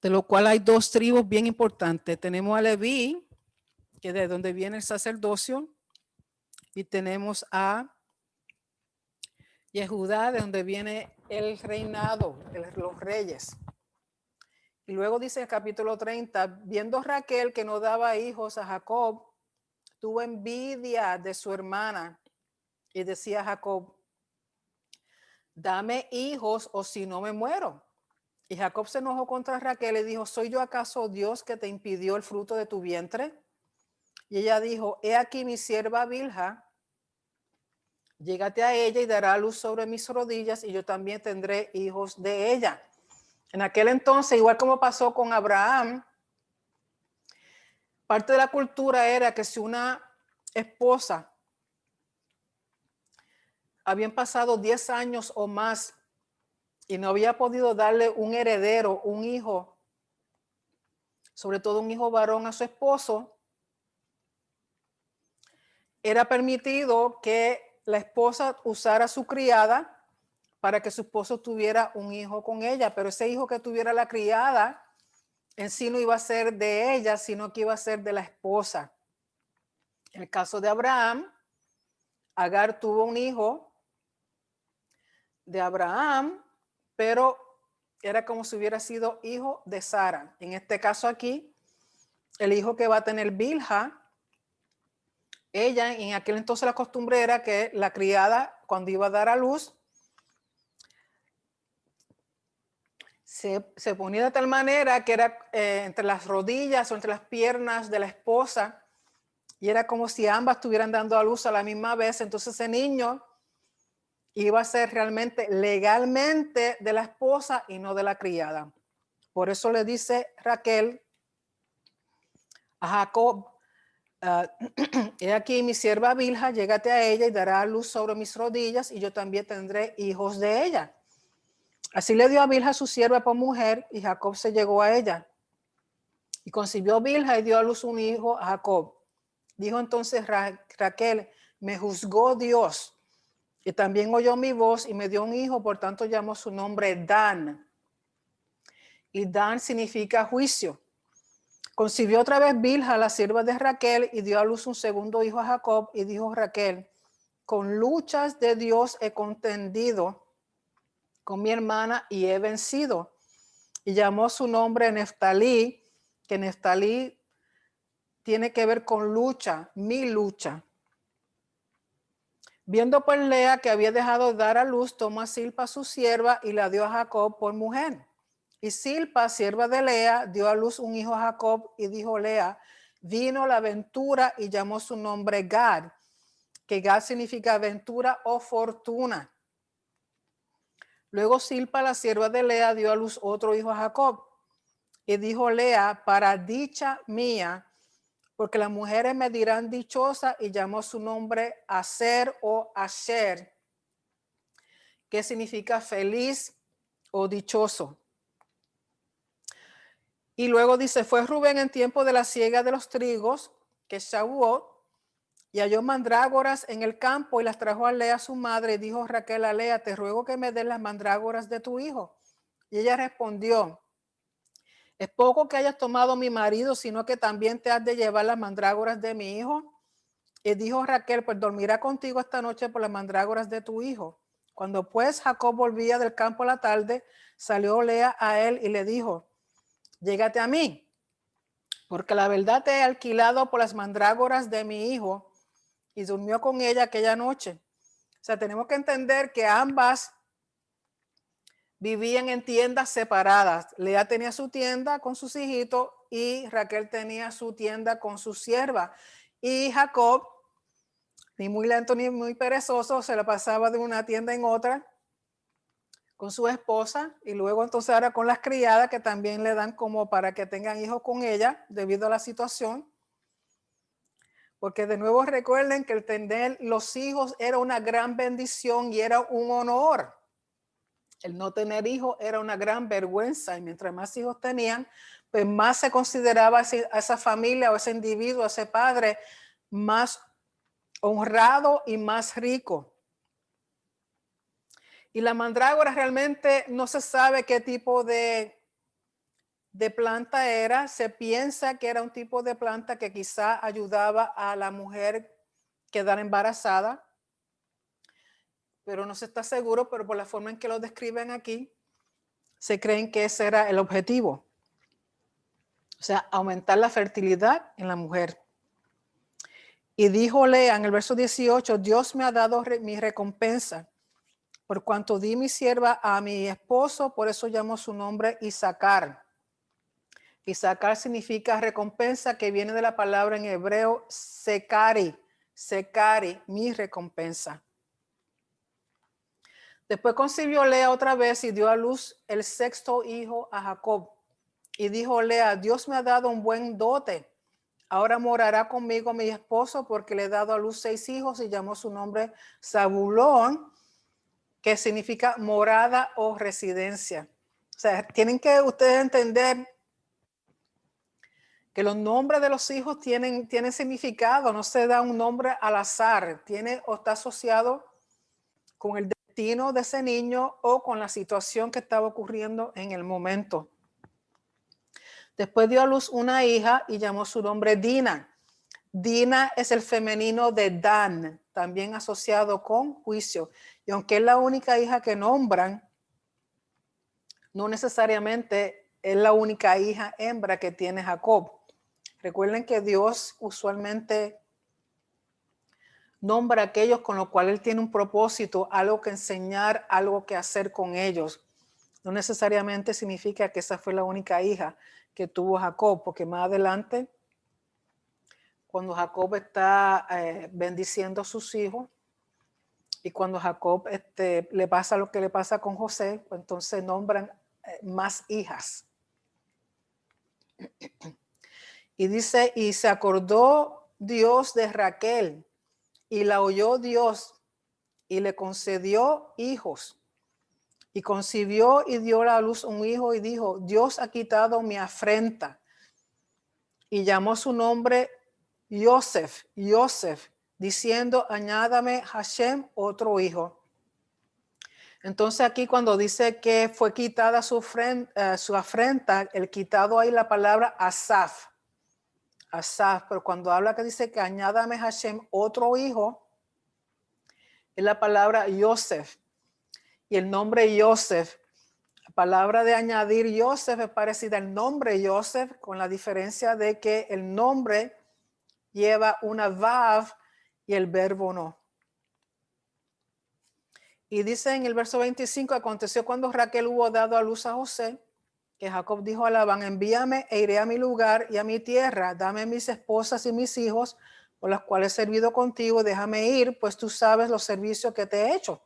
de lo cual hay dos tribus bien importantes. Tenemos a Leví, que es de donde viene el sacerdocio, y tenemos a Yehudá, de donde viene el reinado, los reyes. Y luego dice el capítulo 30, viendo Raquel que no daba hijos a Jacob, tuvo envidia de su hermana y decía a Jacob, dame hijos o si no me muero. Y Jacob se enojó contra Raquel y dijo, ¿soy yo acaso Dios que te impidió el fruto de tu vientre? Y ella dijo, he aquí mi sierva Bilha, llégate a ella y dará luz sobre mis rodillas y yo también tendré hijos de ella. En aquel entonces, igual como pasó con Abraham, parte de la cultura era que si una esposa habían pasado 10 años o más y no había podido darle un heredero, un hijo, sobre todo un hijo varón a su esposo, era permitido que la esposa usara a su criada para que su esposo tuviera un hijo con ella, pero ese hijo que tuviera la criada en sí no iba a ser de ella, sino que iba a ser de la esposa. En el caso de Abraham, Agar tuvo un hijo de Abraham, pero era como si hubiera sido hijo de Sara. En este caso aquí, el hijo que va a tener Bilha, ella en aquel entonces la costumbre era que la criada cuando iba a dar a luz se ponía de tal manera que era entre las rodillas o entre las piernas de la esposa y era como si ambas estuvieran dando a luz a la misma vez. Entonces ese niño iba a ser realmente legalmente de la esposa y no de la criada. Por eso le dice Raquel a Jacob, he aquí mi sierva Bilha, llégate a ella y dará luz sobre mis rodillas y yo también tendré hijos de ella. Así le dio a Bilha su sierva por mujer y Jacob se llegó a ella. Y concibió Bilha y dio a luz un hijo a Jacob. Dijo entonces Raquel, me juzgó Dios y también oyó mi voz y me dio un hijo, por tanto llamó su nombre Dan. Y Dan significa juicio. Concibió otra vez Bilha, la sierva de Raquel, y dio a luz un segundo hijo a Jacob. Y dijo Raquel, con luchas de Dios he contendido con mi hermana y he vencido. Y llamó su nombre Neftalí, que Neftalí tiene que ver con lucha, mi lucha. Viendo pues Lea que había dejado de dar a luz, tomó a Silpa su sierva y la dio a Jacob por mujer. Y Silpa, sierva de Lea, dio a luz un hijo a Jacob y dijo Lea, vino la aventura y llamó su nombre Gad, que Gad significa aventura o fortuna. Luego Silpa, la sierva de Lea, dio a luz otro hijo a Jacob. Y dijo Lea, para dicha mía, porque las mujeres me dirán dichosa, y llamó su nombre Aser o Asher, que significa feliz o dichoso. Y luego dice, fue Rubén en tiempo de la siega de los trigos, que es Shavuot, y halló mandrágoras en el campo y las trajo a Lea su madre, y dijo Raquel a Lea, te ruego que me des las mandrágoras de tu hijo. Y ella respondió, es poco que hayas tomado mi marido, sino que también te has de llevar las mandrágoras de mi hijo. Y dijo Raquel, pues dormirá contigo esta noche por las mandrágoras de tu hijo. Cuando pues Jacob volvía del campo a la tarde, salió Lea a él y le dijo, llégate a mí, porque la verdad te he alquilado por las mandrágoras de mi hijo. Y durmió con ella aquella noche. O sea, tenemos que entender que ambas vivían en tiendas separadas. Lea tenía su tienda con sus hijitos y Raquel tenía su tienda con su sierva. Y Jacob, ni muy lento ni muy perezoso, se la pasaba de una tienda en otra con su esposa y luego entonces ahora con las criadas que también le dan como para que tengan hijos con ella debido a la situación. Porque de nuevo recuerden que el tener los hijos era una gran bendición y era un honor. El no tener hijos era una gran vergüenza y mientras más hijos tenían, pues más se consideraba a esa familia o ese individuo, a ese padre, más honrado y más rico. Y la mandrágora realmente no se sabe qué tipo de de planta era. Se piensa que era un tipo de planta que quizá ayudaba a la mujer quedar embarazada, pero no se está seguro, pero por la forma en que lo describen aquí, se creen que ese era el objetivo. O sea, aumentar la fertilidad en la mujer. Y díjole en el verso 18, Dios me ha dado mi recompensa, por cuanto di mi sierva a mi esposo, por eso llamó su nombre Isacar. Isacar significa recompensa, que viene de la palabra en hebreo sekari, sekari, mi recompensa. Después concibió Lea otra vez y dio a luz el sexto hijo a Jacob. Y dijo Lea, Dios me ha dado un buen dote. Ahora morará conmigo mi esposo, porque le he dado a luz 6 hijos, y llamó su nombre Zabulón, que significa morada o residencia. O sea, tienen que ustedes entender que los nombres de los hijos tienen significado. No se da un nombre al azar, tiene o está asociado con el destino de ese niño o con la situación que estaba ocurriendo en el momento. Después dio a luz una hija y llamó su nombre Dina. Dina es el femenino de Dan, también asociado con juicio. Y aunque es la única hija que nombran, no necesariamente es la única hija hembra que tiene Jacob. Recuerden que Dios usualmente nombra a aquellos con los cuales Él tiene un propósito, algo que enseñar, algo que hacer con ellos. No necesariamente significa que esa fue la única hija que tuvo Jacob, porque más adelante, cuando Jacob está bendiciendo a sus hijos, y cuando Jacob le pasa lo que le pasa con José, pues entonces nombran más hijas. Y dice, y se acordó Dios de Raquel, y la oyó Dios, y le concedió hijos. Y concibió y dio a luz un hijo, y dijo, Dios ha quitado mi afrenta. Y llamó su nombre Yosef, diciendo, añádame Hashem otro hijo. Entonces aquí cuando dice que fue quitada su afrenta, el quitado ahí la palabra Asaf, pero cuando habla que dice que añádame Hashem otro hijo, es la palabra Yosef. Y el nombre Yosef, la palabra de añadir Yosef es parecida al nombre Yosef, con la diferencia de que el nombre lleva una vav y el verbo no. Y dice en el verso 25, aconteció cuando Raquel hubo dado a luz a José, que Jacob dijo a Labán, envíame e iré a mi lugar y a mi tierra, dame mis esposas y mis hijos, por las cuales he servido contigo, déjame ir, pues tú sabes los servicios que te he hecho.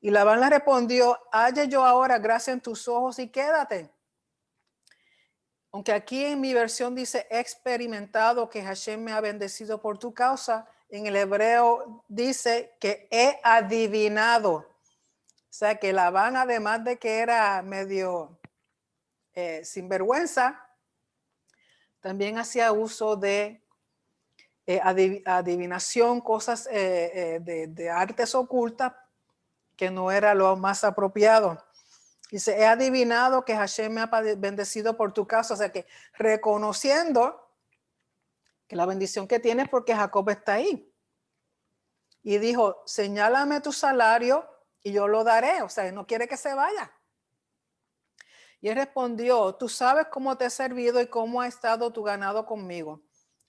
Y Labán le respondió, halle yo ahora gracia en tus ojos y quédate. Aunque aquí en mi versión dice experimentado que Hashem me ha bendecido por tu causa, en el hebreo dice que he adivinado. O sea que Labán, además de que era medio sinvergüenza, también hacía uso de adivinación, cosas de artes ocultas, que no era lo más apropiado. Dice, he adivinado que Hashem me ha bendecido por tu causa. O sea que reconociendo que la bendición que tiene porque Jacob está ahí. Y dijo, señálame tu salario y yo lo daré. O sea, no quiere que se vaya. Y él respondió, tú sabes cómo te he servido y cómo ha estado tu ganado conmigo,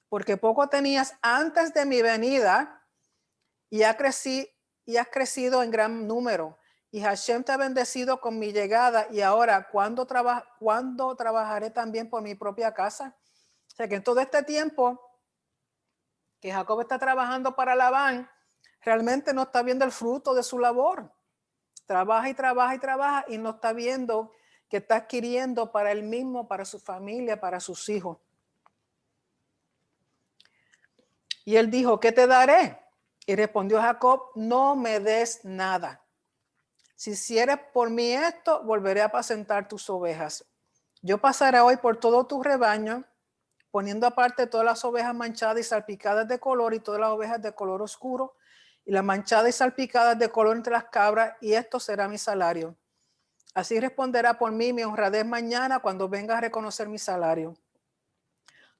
porque poco tenías antes de mi venida y has crecido en gran número. Y Hashem te ha bendecido con mi llegada. Y ahora, ¿cuándo trabajaré también por mi propia casa? O sea que en todo este tiempo que Jacob está trabajando para Labán, realmente no está viendo el fruto de su labor. Trabaja y trabaja y trabaja y no está viendo que está adquiriendo para él mismo, para su familia, para sus hijos. Y él dijo, ¿qué te daré? Y respondió Jacob, no me des nada. Si hicieres por mí esto, volveré a apacentar tus ovejas. Yo pasaré hoy por todo tu rebaño, poniendo aparte todas las ovejas manchadas y salpicadas de color y todas las ovejas de color oscuro, y las manchadas y salpicadas de color entre las cabras, y esto será mi salario. Así responderá por mí mi honradez mañana cuando venga a reconocer mi salario.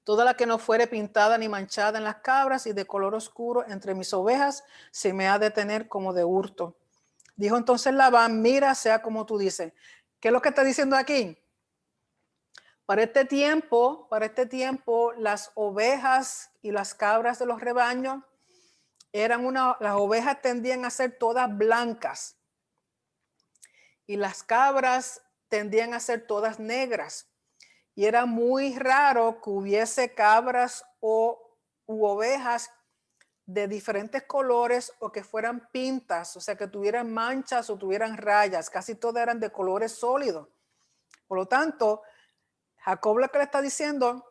Toda la que no fuere pintada ni manchada en las cabras y de color oscuro entre mis ovejas se me ha de tener como de hurto. Dijo entonces Labán, mira, sea como tú dices. ¿Qué es lo que está diciendo aquí? Para este tiempo, las ovejas y las cabras de los rebaños las ovejas tendían a ser todas blancas y las cabras tendían a ser todas negras. Y era muy raro que hubiese cabras u ovejas de diferentes colores o que fueran pintas, o sea, que tuvieran manchas o tuvieran rayas. Casi todas eran de colores sólidos. Por lo tanto, Jacob lo que le está diciendo,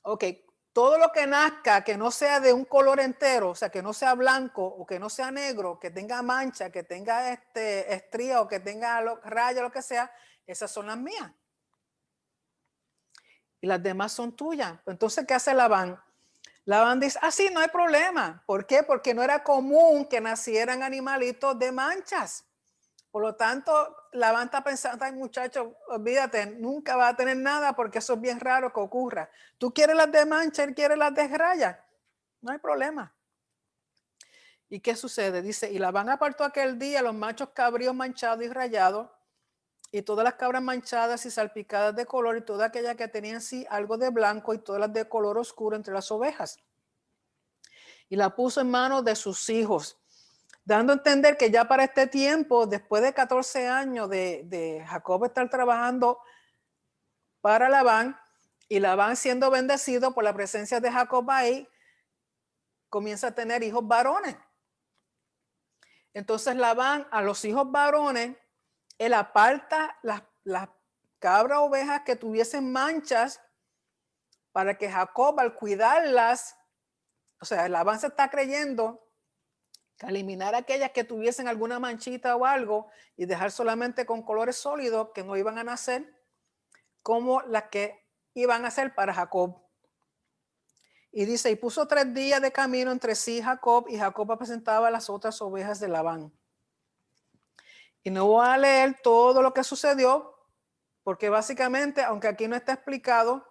ok, todo lo que nazca, que no sea de un color entero, o sea, que no sea blanco o que no sea negro, que tenga mancha, que tenga estría o que tenga rayas, lo que sea, esas son las mías. Y las demás son tuyas. Entonces, ¿qué hace Labán? Labán dice, sí, no hay problema. ¿Por qué? Porque no era común que nacieran animalitos de manchas. Por lo tanto, Labán está pensando, ay muchacho, olvídate, nunca va a tener nada porque eso es bien raro que ocurra. Tú quieres las de mancha, él quiere las de raya. No hay problema. ¿Y qué sucede? Dice, y Labán apartó aquel día los machos cabríos manchados y rayados y todas las cabras manchadas y salpicadas de color y todas aquellas que tenían sí algo de blanco y todas las de color oscuro entre las ovejas. Y la puso en manos de sus hijos, dando a entender que ya para este tiempo, después de 14 años de Jacob estar trabajando para Labán y Labán siendo bendecido por la presencia de Jacob ahí, comienza a tener hijos varones. Entonces Labán a los hijos varones, él aparta las cabras ovejas que tuviesen manchas para que Jacob al cuidarlas, o sea, Labán se está creyendo que eliminar aquellas que tuviesen alguna manchita o algo y dejar solamente con colores sólidos que no iban a nacer como las que iban a ser para Jacob. Y dice, y puso 3 días de camino entre sí Jacob, y Jacob presentaba las otras ovejas de Labán. Y no voy a leer todo lo que sucedió, porque básicamente, aunque aquí no está explicado,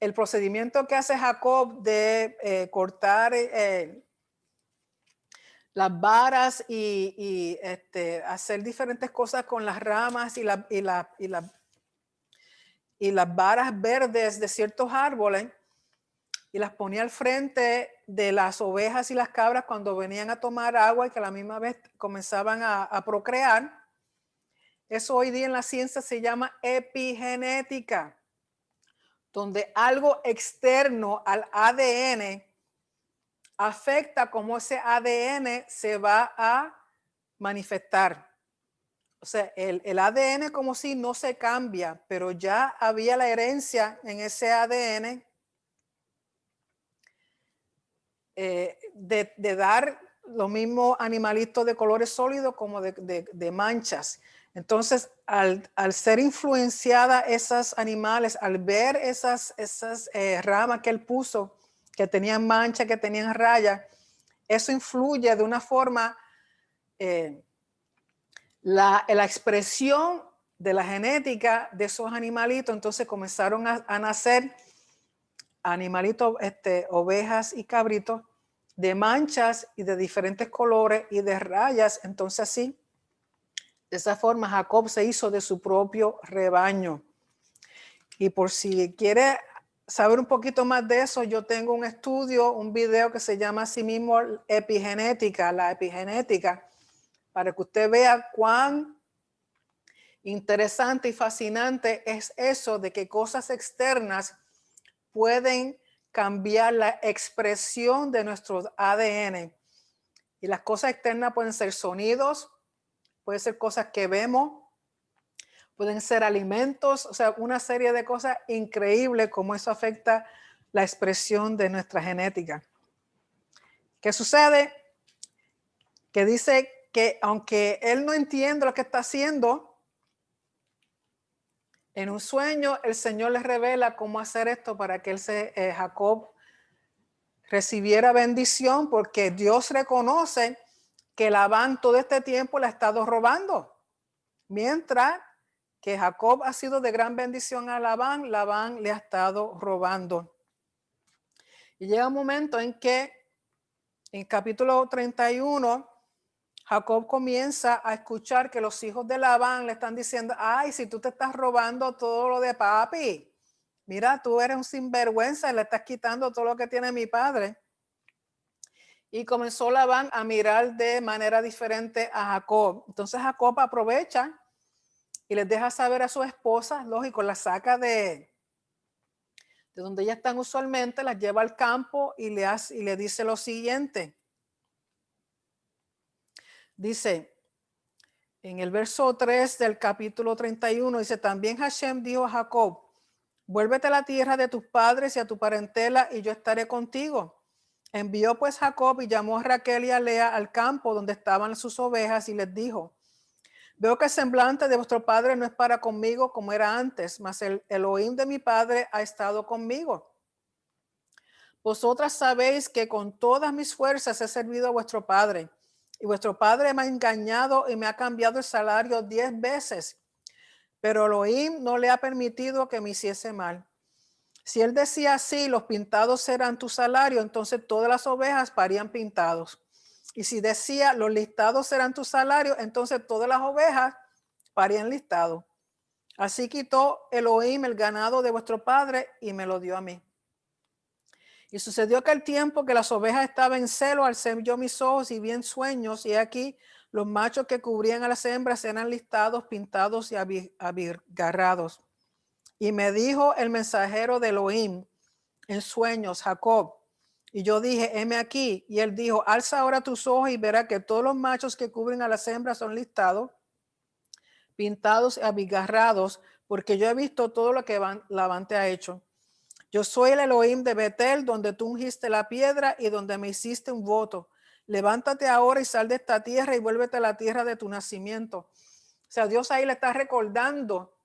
el procedimiento que hace Jacob de cortar las varas y hacer diferentes cosas con las ramas y las varas verdes de ciertos árboles, y las ponía al frente de las ovejas y las cabras cuando venían a tomar agua y que a la misma vez comenzaban a procrear. Eso hoy día en la ciencia se llama epigenética, donde algo externo al ADN afecta cómo ese ADN se va a manifestar. O sea, el ADN como si no se cambia, pero ya había la herencia en ese ADN de dar los mismos animalitos de colores sólidos como de manchas. Entonces, al ser influenciada esas animales, al ver esas ramas que él puso, que tenían manchas, que tenían rayas, eso influye de una forma, la expresión de la genética de esos animalitos. Entonces comenzaron a nacer animalitos, ovejas y cabritos de manchas y de diferentes colores y de rayas. Entonces así, de esa forma Jacob se hizo de su propio rebaño. Y por si quiere saber un poquito más de eso, yo tengo un estudio, un video que se llama así mismo epigenética, la epigenética, para que usted vea cuán interesante y fascinante es eso de que cosas externas pueden cambiar la expresión de nuestro ADN. Y las cosas externas pueden ser sonidos, pueden ser cosas que vemos, pueden ser alimentos, o sea, una serie de cosas increíbles como eso afecta la expresión de nuestra genética. ¿Qué sucede? Que dice que aunque él no entiende lo que está haciendo, en un sueño el Señor le revela cómo hacer esto para que Jacob recibiera bendición, porque Dios reconoce que Labán todo este tiempo le ha estado robando. Mientras que Jacob ha sido de gran bendición a Labán, Labán le ha estado robando. Y llega un momento en que en capítulo 31, Jacob comienza a escuchar que los hijos de Labán le están diciendo, ay, si tú te estás robando todo lo de papi, mira, tú eres un sinvergüenza y le estás quitando todo lo que tiene mi padre. Y comenzó Labán a mirar de manera diferente a Jacob. Entonces Jacob aprovecha y les deja saber a su esposa, lógico, la saca de donde ellas están usualmente, las lleva al campo y le dice lo siguiente. Dice, en el verso 3 del capítulo 31, dice, también Hashem dijo a Jacob, vuélvete a la tierra de tus padres y a tu parentela y yo estaré contigo. Envió pues Jacob y llamó a Raquel y a Lea al campo donde estaban sus ovejas y les dijo, veo que el semblante de vuestro padre no es para conmigo como era antes, mas el Elohim de mi padre ha estado conmigo. Vosotras sabéis que con todas mis fuerzas he servido a vuestro padre, y vuestro padre me ha engañado y me ha cambiado el salario 10 veces, pero Elohim no le ha permitido que me hiciese mal. Si él decía así, los pintados serán tu salario, entonces todas las ovejas parían pintados. Y si decía, los listados serán tu salario, entonces todas las ovejas parían listados. Así quitó Elohim el ganado de vuestro padre y me lo dio a mí. Y sucedió que el tiempo que las ovejas estaban en celo, alcé yo mis ojos y vi en sueños, y aquí los machos que cubrían a las hembras eran listados, pintados y abigarrados. Y me dijo el mensajero de Elohim en sueños, Jacob. Y yo dije, heme aquí. Y él dijo, alza ahora tus ojos y verás que todos los machos que cubren a las hembras son listados, pintados y abigarrados, porque yo he visto todo lo que Labán te ha hecho. Yo soy el Elohim de Betel, donde tú ungiste la piedra y donde me hiciste un voto. Levántate ahora y sal de esta tierra y vuélvete a la tierra de tu nacimiento. O sea, Dios ahí le está recordando.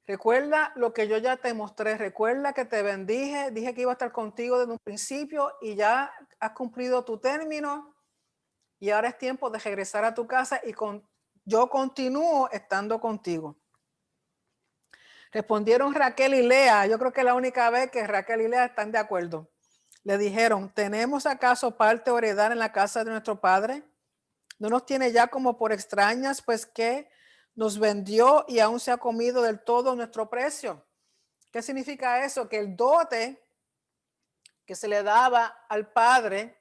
Recuerda lo que yo ya te mostré. Recuerda que te bendije. Dije que iba a estar contigo desde un principio y ya has cumplido tu término. Y ahora es tiempo de regresar a tu casa y yo continúo estando contigo. Respondieron Raquel y Lea. Yo creo que es la única vez que Raquel y Lea están de acuerdo. Le dijeron, ¿tenemos acaso parte o heredad en la casa de nuestro padre? ¿No nos tiene ya como por extrañas, pues que nos vendió y aún se ha comido del todo nuestro precio? ¿Qué significa eso? Que el dote que se le daba al padre,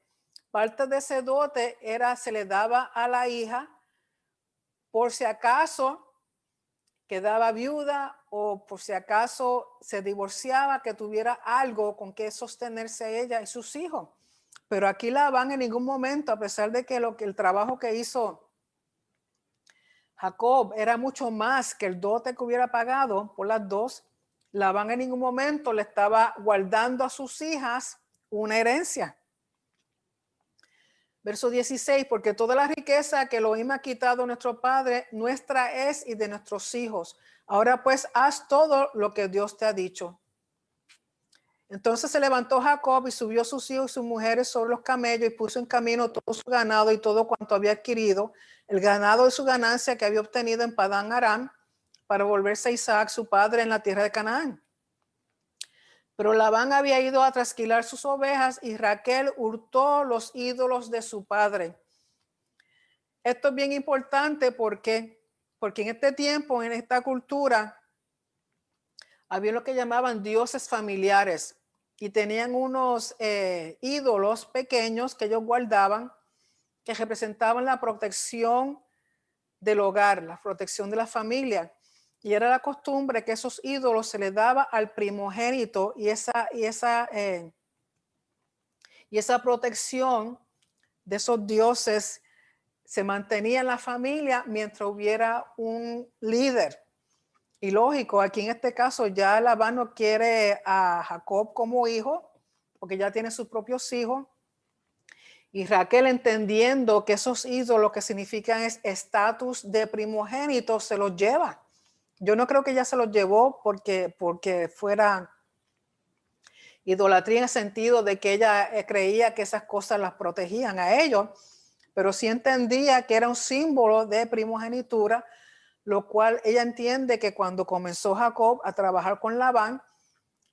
parte de ese dote se le daba a la hija por si acaso quedaba viuda o por si acaso se divorciaba, que tuviera algo con que sostenerse ella y sus hijos. Pero aquí Labán en ningún momento, a pesar de que el trabajo que hizo Jacob era mucho más que el dote que hubiera pagado por las dos, Labán en ningún momento le estaba guardando a sus hijas una herencia. Verso 16, porque toda la riqueza que Elohim ha quitado a nuestro padre, nuestra es y de nuestros hijos. Ahora pues haz todo lo que Dios te ha dicho. Entonces se levantó Jacob y subió sus hijos y sus mujeres sobre los camellos y puso en camino todo su ganado y todo cuanto había adquirido, el ganado de su ganancia que había obtenido en Padán Aram, para volverse a Isaac su padre en la tierra de Canaán. Pero Labán había ido a trasquilar sus ovejas y Raquel hurtó los ídolos de su padre. Esto es bien importante porque en este tiempo, en esta cultura, había lo que llamaban dioses familiares y tenían unos ídolos pequeños que ellos guardaban que representaban la protección del hogar, la protección de la familia. Y era la costumbre que esos ídolos se les daba al primogénito y esa protección de esos dioses se mantenía en la familia mientras hubiera un líder. Y lógico, aquí en este caso ya Labán no quiere a Jacob como hijo, porque ya tiene sus propios hijos. Y Raquel, entendiendo que esos ídolos que significan es estatus de primogénito, se los lleva. Yo no creo que ella se los llevó porque fuera idolatría en el sentido de que ella creía que esas cosas las protegían a ellos, pero sí entendía que era un símbolo de primogenitura, lo cual ella entiende que cuando comenzó Jacob a trabajar con Labán,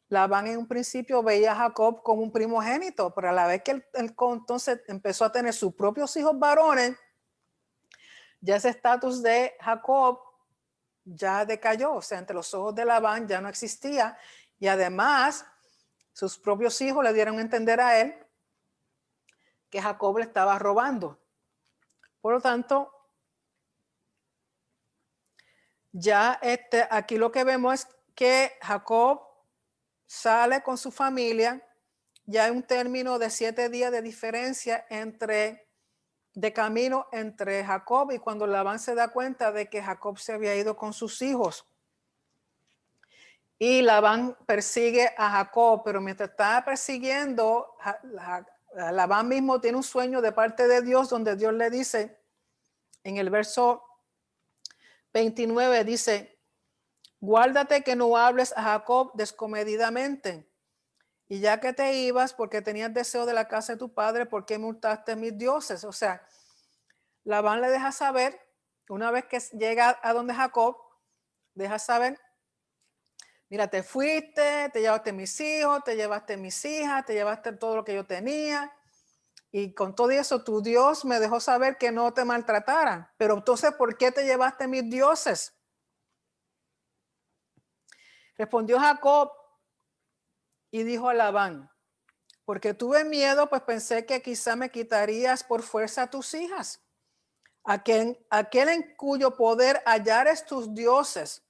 Labán en un principio veía a Jacob como un primogénito, pero a la vez que él entonces empezó a tener sus propios hijos varones, ya ese estatus de Jacob ya decayó, o sea, entre los ojos de Labán ya no existía, y además sus propios hijos le dieron a entender a él que Jacob le estaba robando. Por lo tanto, ya aquí lo que vemos es que Jacob sale con su familia, ya hay un término de 7 días de diferencia de camino entre Jacob, y cuando Labán se da cuenta de que Jacob se había ido con sus hijos. Y Labán persigue a Jacob, pero mientras está persiguiendo, Labán mismo tiene un sueño de parte de Dios, donde Dios le dice, en el verso 29, dice: guárdate que no hables a Jacob descomedidamente, y ya que te ibas porque tenías deseo de la casa de tu padre, ¿por qué me hurtaste mis dioses? O sea, Labán le deja saber, una vez que llega a donde Jacob, deja saber: mira, te fuiste, te llevaste mis hijos, te llevaste mis hijas, te llevaste todo lo que yo tenía, y con todo eso tu Dios me dejó saber que no te maltrataran. Pero entonces, ¿por qué te llevaste mis dioses? Respondió Jacob y dijo a Labán: porque tuve miedo, pues pensé que quizá me quitarías por fuerza a tus hijas. Aquel en cuyo poder hallares tus dioses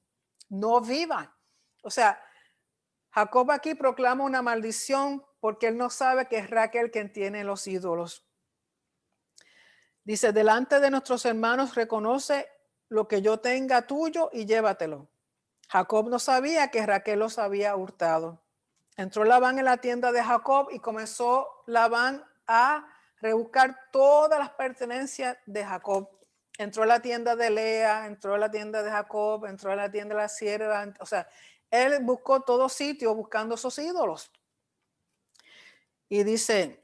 no viva. O sea, Jacob aquí proclama una maldición porque él no sabe que es Raquel quien tiene los ídolos. Dice: delante de nuestros hermanos reconoce lo que yo tenga tuyo y llévatelo. Jacob no sabía que Raquel los había hurtado. Entró Labán en la tienda de Jacob y comenzó Labán a rebuscar todas las pertenencias de Jacob. Entró a la tienda de Lea, entró a la tienda de Jacob, entró a la tienda de la sierva. O sea, él buscó todo sitio buscando esos ídolos. Y dice,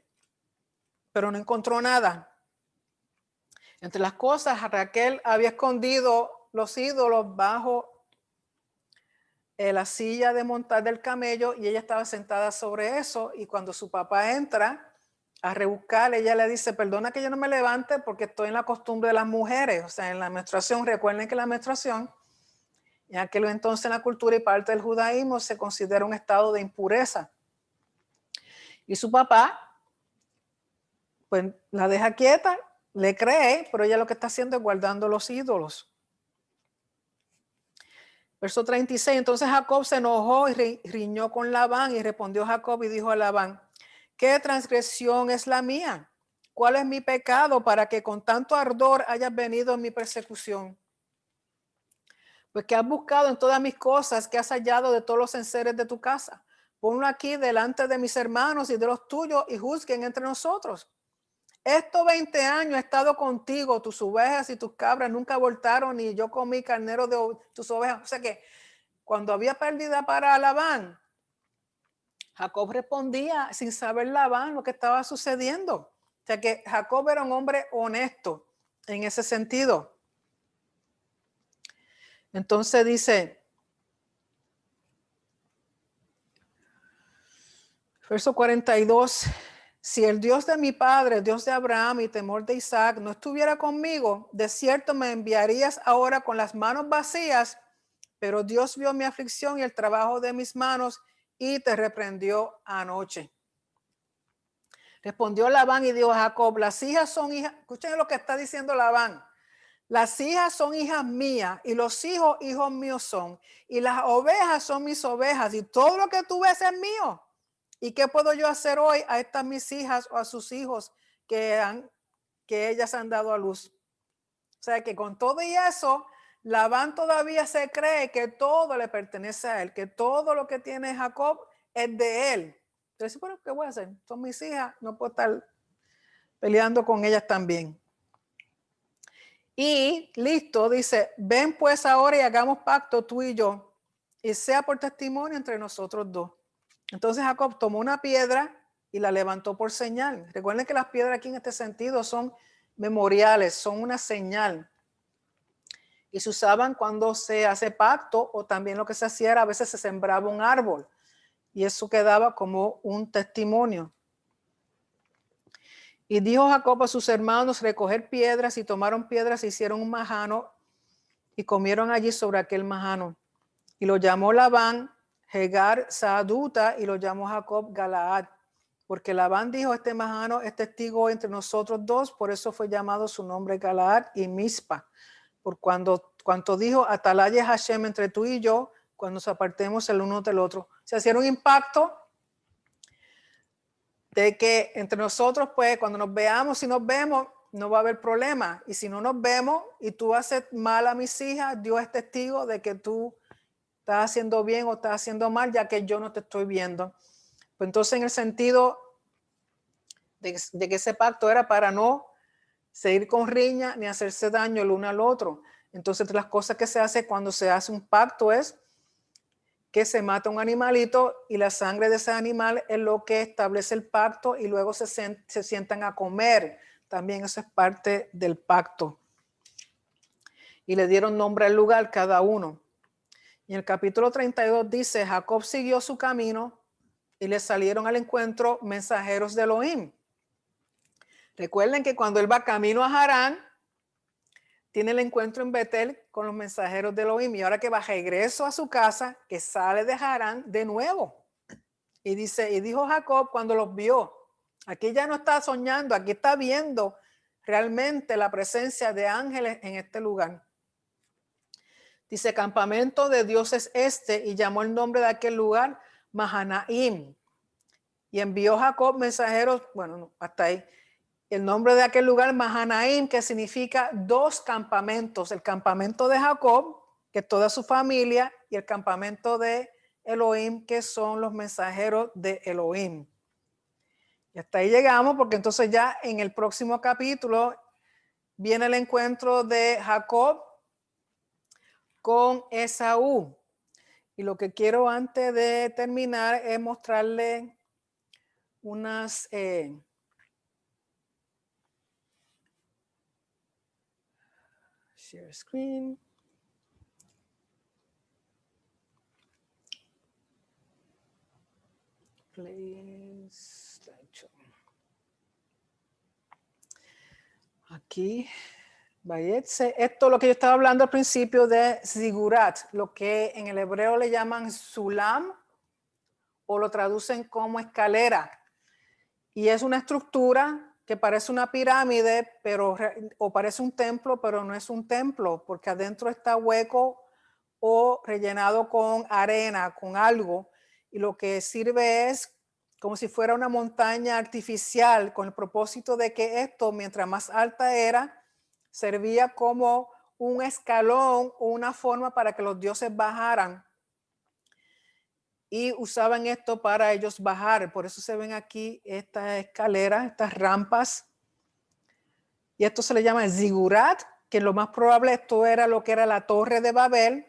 pero no encontró nada. Entre las cosas, Raquel había escondido los ídolos bajo la silla de montar del camello, y ella estaba sentada sobre eso, y cuando su papá entra a rebuscar, ella le dice: perdona que yo no me levante porque estoy en la costumbre de las mujeres, o sea, en la menstruación. Recuerden que la menstruación en aquel entonces en la cultura y parte del judaísmo se considera un estado de impureza, y su papá pues la deja quieta, le cree, pero ella lo que está haciendo es guardando los ídolos. Verso 36, entonces Jacob se enojó y riñó con Labán, y respondió Jacob y dijo a Labán: ¿qué transgresión es la mía? ¿Cuál es mi pecado para que con tanto ardor hayas venido en mi persecución? Pues que has buscado en todas mis cosas, que has hallado de todos los enseres de tu casa. Ponlo aquí delante de mis hermanos y de los tuyos, y juzguen entre nosotros. Estos 20 años he estado contigo, tus ovejas y tus cabras nunca abortaron, ni yo comí carnero de tus ovejas. O sea que cuando había pérdida para Labán, Jacob respondía sin saber Labán lo que estaba sucediendo. O sea que Jacob era un hombre honesto en ese sentido. Entonces dice, verso 42, si el Dios de mi padre, Dios de Abraham y temor de Isaac, no estuviera conmigo, de cierto me enviarías ahora con las manos vacías, pero Dios vio mi aflicción y el trabajo de mis manos y te reprendió anoche. Respondió Labán y dijo a Jacob: las hijas son hijas, escuchen lo que está diciendo Labán, las hijas son hijas mías y los hijos, hijos míos son, y las ovejas son mis ovejas, y todo lo que tú ves es mío. ¿Y qué puedo yo hacer hoy a estas mis hijas o a sus hijos que ellas han dado a luz? O sea que con todo y eso, Labán todavía se cree que todo le pertenece a él, que todo lo que tiene Jacob es de él. Entonces, bueno, ¿qué voy a hacer? Son mis hijas, no puedo estar peleando con ellas también. Y listo, dice: ven pues ahora y hagamos pacto tú y yo, y sea por testimonio entre nosotros dos. Entonces Jacob tomó una piedra y la levantó por señal. Recuerden que las piedras aquí en este sentido son memoriales, son una señal. Y se usaban cuando se hace pacto, o también lo que se hacía era a veces se sembraba un árbol y eso quedaba como un testimonio. Y dijo Jacob a sus hermanos recoger piedras, y tomaron piedras e hicieron un majano y comieron allí sobre aquel majano. Y lo llamó Labán Jegar Saaduta, y lo llamó Jacob Galaad, porque Labán dijo: este majano es testigo entre nosotros dos, por eso fue llamado su nombre Galaad y Mispa, por cuanto dijo: Atalaya Hashem entre tú y yo, cuando nos apartemos el uno del otro. Se hacía un impacto de que entre nosotros, pues, cuando nos veamos, si nos vemos, no va a haber problema. Y si no nos vemos y tú haces mal a mis hijas, Dios es testigo de que tú estás haciendo bien o estás haciendo mal, ya que yo no te estoy viendo. Pues entonces, en el sentido de que ese pacto era para no seguir con riña ni hacerse daño el uno al otro. Entonces, las cosas que se hace cuando se hace un pacto es que se mata un animalito y la sangre de ese animal es lo que establece el pacto, y luego se sientan a comer. También eso es parte del pacto. Y le dieron nombre al lugar cada uno. Y en el capítulo 32 dice: Jacob siguió su camino y le salieron al encuentro mensajeros de Elohim. Recuerden que cuando él va camino a Harán, tiene el encuentro en Betel con los mensajeros de Elohim, y ahora que va regreso a su casa, que sale de Harán de nuevo. Y dice, y dijo Jacob cuando los vio, aquí ya no está soñando, aquí está viendo realmente la presencia de ángeles en este lugar. Dice: campamento de Dios es este, y llamó el nombre de aquel lugar Mahanaim. Y envió Jacob mensajeros, bueno, no, hasta ahí. El nombre de aquel lugar Mahanaim, que significa dos campamentos: el campamento de Jacob, que es toda su familia, y el campamento de Elohim, que son los mensajeros de Elohim. Y hasta ahí llegamos, porque entonces ya en el próximo capítulo viene el encuentro de Jacob con Esaú. Y lo que quiero antes de terminar es mostrarle unas share screen. Please. Aquí, esto es lo que yo estaba hablando al principio de Zigurat, lo que en el hebreo le llaman Sulam, o lo traducen como escalera. Y es una estructura que parece una pirámide, o parece un templo, pero no es un templo, porque adentro está hueco o rellenado con arena, con algo, y lo que sirve es como si fuera una montaña artificial, con el propósito de que esto, mientras más alta era, servía como un escalón o una forma para que los dioses bajaran, y usaban esto para ellos bajar. Por eso se ven aquí estas escaleras, estas rampas, y esto se le llama zigurat, que lo más probable esto era lo que era la torre de Babel,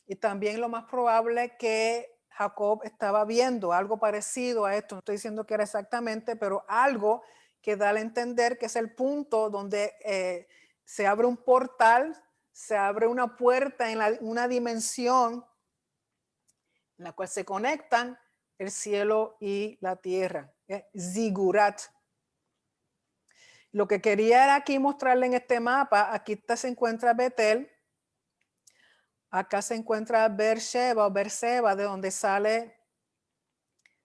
y también lo más probable que Jacob estaba viendo algo parecido a esto. No estoy diciendo que era exactamente, pero algo que da a entender que es el punto donde se abre un portal, se abre una puerta en una dimensión en la cual se conectan el cielo y la tierra. Zigurat. Lo que quería era aquí mostrarle en este mapa: aquí se encuentra Betel, acá se encuentra Beersheba o Beerseba, de donde sale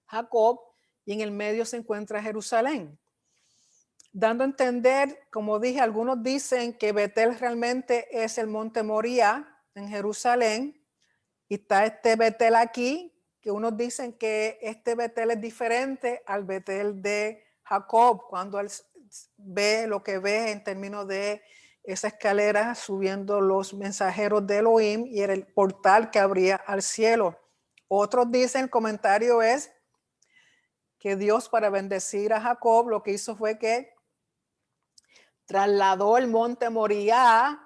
Jacob, y en el medio se encuentra Jerusalén. Dando a entender, como dije, algunos dicen que Betel realmente es el monte Moría en Jerusalén, y está este Betel aquí, que unos dicen que este Betel es diferente al Betel de Jacob, cuando él ve lo que ve en términos de esa escalera subiendo los mensajeros de Elohim, y era el portal que abría al cielo. Otros dicen, el comentario es que Dios, para bendecir a Jacob, lo que hizo fue que trasladó el monte Moría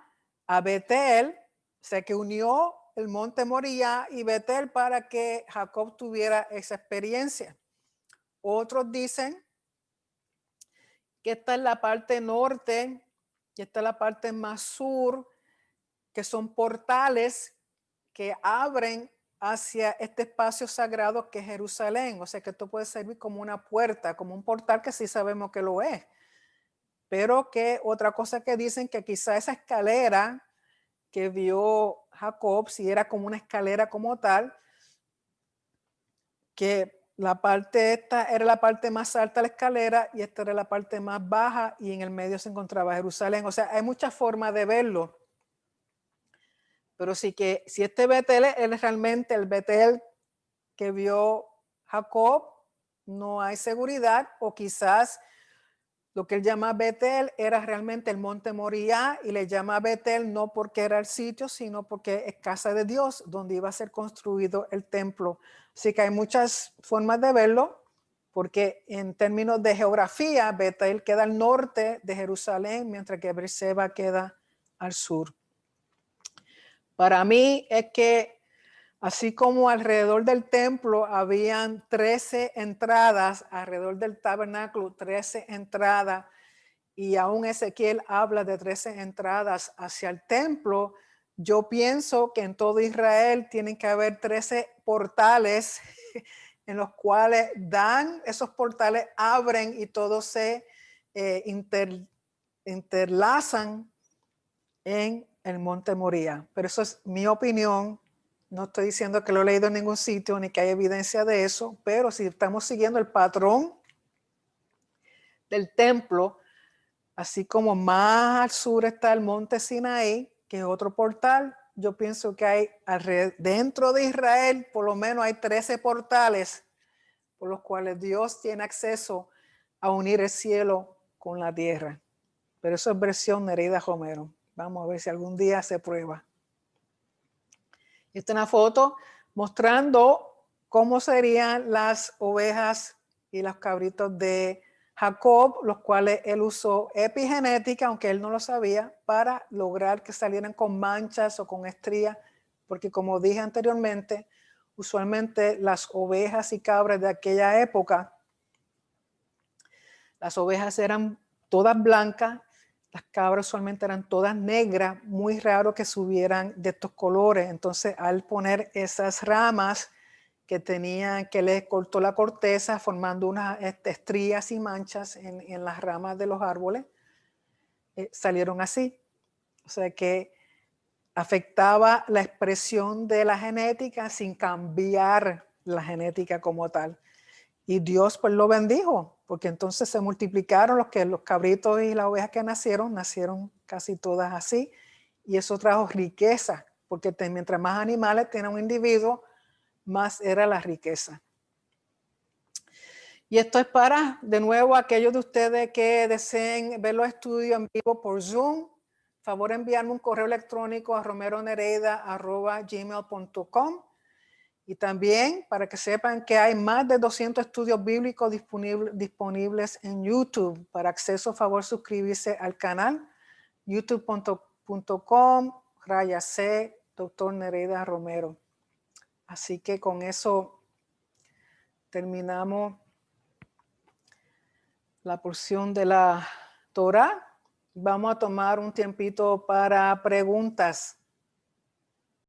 a Betel, o sea que unió el monte Moría y Betel para que Jacob tuviera esa experiencia. Otros dicen que esta es la parte norte Y esta es la parte más sur, que son portales que abren hacia este espacio sagrado que es Jerusalén. O sea que esto puede servir como una puerta, como un portal que sí sabemos que lo es. Pero que otra cosa que dicen que quizá esa escalera que vio Jacob, si era como una escalera como tal, que la parte esta era la parte más alta de la escalera y esta era la parte más baja y en el medio se encontraba Jerusalén. O sea, hay muchas formas de verlo. Pero sí que si este Betel es realmente el Betel que vio Jacob, no hay seguridad, o quizás lo que él llama Betel era realmente el monte Moriah y le llama Betel no porque era el sitio, sino porque es casa de Dios donde iba a ser construido el templo. Así que hay muchas formas de verlo, porque en términos de geografía, Betel queda al norte de Jerusalén, mientras que Beerseba queda al sur. Para mí es que así como alrededor del templo habían 13 entradas, alrededor del tabernáculo 13 entradas, y aún Ezequiel habla de 13 entradas hacia el templo, yo pienso que en todo Israel tienen que haber 13 portales en los cuales esos portales abren y todos se interlazan en el monte Moría. Pero eso es mi opinión. No estoy diciendo que lo he leído en ningún sitio ni que hay evidencia de eso, pero si estamos siguiendo el patrón del templo, así como más al sur está el monte Sinaí, que es otro portal, yo pienso que hay dentro de Israel por lo menos hay 13 portales por los cuales Dios tiene acceso a unir el cielo con la tierra. Pero eso es versión Nereida Romero. Vamos a ver si algún día se prueba. Esta es una foto mostrando cómo serían las ovejas y los cabritos de Jacob, los cuales él usó epigenética, aunque él no lo sabía, para lograr que salieran con manchas o con estrías, porque como dije anteriormente, usualmente las ovejas y cabras de aquella época, las ovejas eran todas blancas, las cabras usualmente eran todas negras, muy raro que subieran de estos colores. Entonces, al poner esas ramas que tenían, que les cortó la corteza, formando unas estrías y manchas en las ramas de los árboles, salieron así. O sea que afectaba la expresión de la genética sin cambiar la genética como tal. Y Dios pues lo bendijo, porque entonces se multiplicaron los cabritos y las ovejas que nacieron casi todas así, y eso trajo riqueza, porque mientras más animales tiene un individuo, más era la riqueza. Y esto es para, de nuevo, aquellos de ustedes que deseen ver los estudios en vivo por Zoom, favor enviarme un correo electrónico a romeronereida@gmail.com. Y también para que sepan que hay más de 200 estudios bíblicos disponibles en YouTube. Para acceso, favor suscribirse al canal youtube.com/C Dr. Nereida Romero. Así que con eso terminamos la porción de la Torá. Vamos a tomar un tiempito para preguntas.